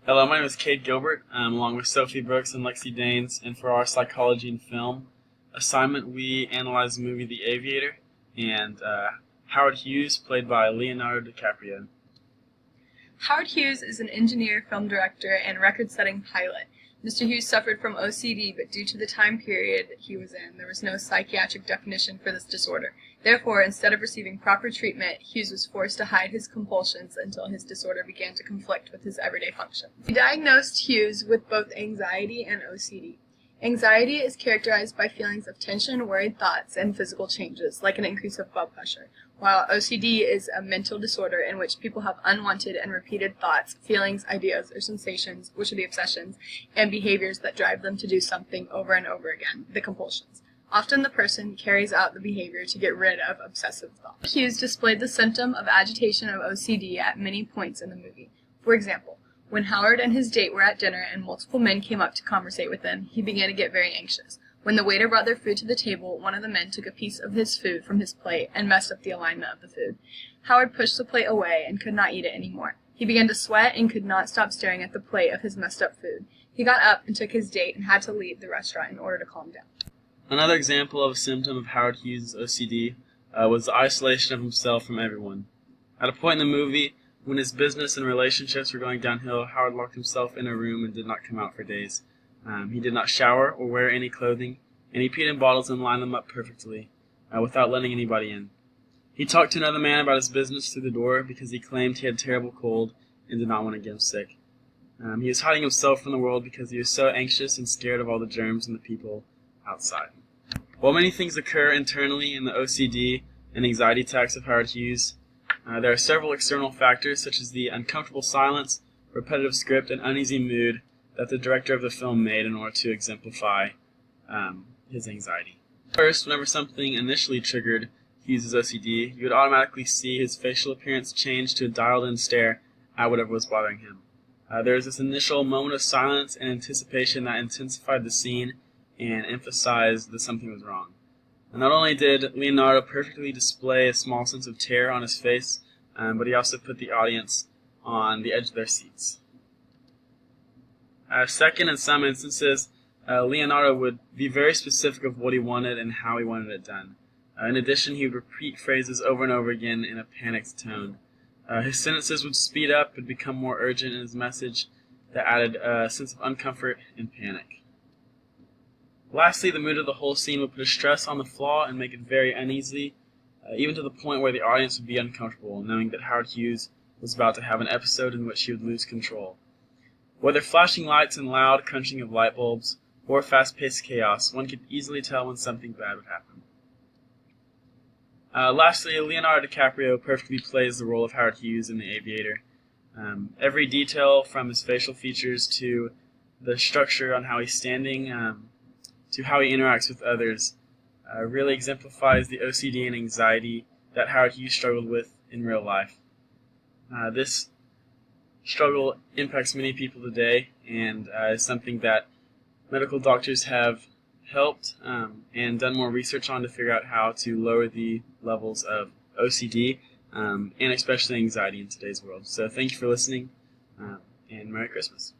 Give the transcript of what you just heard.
Hello, my name is Cade Gilbert, along with Sophie Brooks and Lexi Danes, and for our psychology and film assignment, we analyzed the movie The Aviator and Howard Hughes, played by Leonardo DiCaprio. Howard Hughes is an engineer, film director, and record-setting pilot. Mr. Hughes suffered from OCD, but due to the time period he was in, there was no psychiatric definition for this disorder. Therefore, instead of receiving proper treatment, Hughes was forced to hide his compulsions until his disorder began to conflict with his everyday functions. We diagnosed Hughes with both anxiety and OCD. Anxiety is characterized by feelings of tension, worried thoughts, and physical changes, like an increase of blood pressure, while OCD is a mental disorder in which people have unwanted and repeated thoughts, feelings, ideas, or sensations, which are the obsessions, and behaviors that drive them to do something over and over again, the compulsions. Often the person carries out the behavior to get rid of obsessive thought. Hughes displayed the symptom of agitation of OCD at many points in the movie. For example, when Howard and his date were at dinner and multiple men came up to conversate with him, he began to get very anxious. When the waiter brought their food to the table, one of the men took a piece of his food from his plate and messed up the alignment of the food. Howard pushed the plate away and could not eat it anymore. He began to sweat and could not stop staring at the plate of his messed up food. He got up and took his date and had to leave the restaurant in order to calm down. Another example of a symptom of Howard Hughes' OCD was the isolation of himself from everyone. At a point in the movie, when his business and relationships were going downhill, Howard locked himself in a room and did not come out for days. He did not shower or wear any clothing, and he peed in bottles and lined them up perfectly, without letting anybody in. He talked to another man about his business through the door because he claimed he had a terrible cold and did not want to get him sick. He was hiding himself from the world because he was so anxious and scared of all the germs and the people outside. While many things occur internally in the OCD and anxiety attacks of Howard Hughes, there are several external factors such as the uncomfortable silence, repetitive script, and uneasy mood that the director of the film made in order to exemplify his anxiety. First, whenever something initially triggered Hughes' OCD, you would automatically see his facial appearance change to a dialed-in stare at whatever was bothering him. There was this initial moment of silence and anticipation that intensified the scene and emphasized that something was wrong. And not only did Leonardo perfectly display a small sense of terror on his face, but he also put the audience on the edge of their seats. Second, in some instances, Leonardo would be very specific of what he wanted and how he wanted it done. In addition, he would repeat phrases over and over again in a panicked tone. His sentences would speed up and become more urgent in his message that added a sense of uncomfort and panic. Lastly, the mood of the whole scene would put a stress on the flaw and make it very uneasy, even to the point where the audience would be uncomfortable, knowing that Howard Hughes was about to have an episode in which he would lose control. Whether flashing lights and loud crunching of light bulbs, or fast-paced chaos, one could easily tell when something bad would happen. Lastly, Leonardo DiCaprio perfectly plays the role of Howard Hughes in The Aviator. Every detail, from his facial features to the structure on how he's standing, to how he interacts with others, really exemplifies the OCD and anxiety that Howard Hughes struggled with in real life. This struggle impacts many people today and is something that medical doctors have helped and done more research on to figure out how to lower the levels of OCD and especially anxiety in today's world. So thank you for listening and Merry Christmas.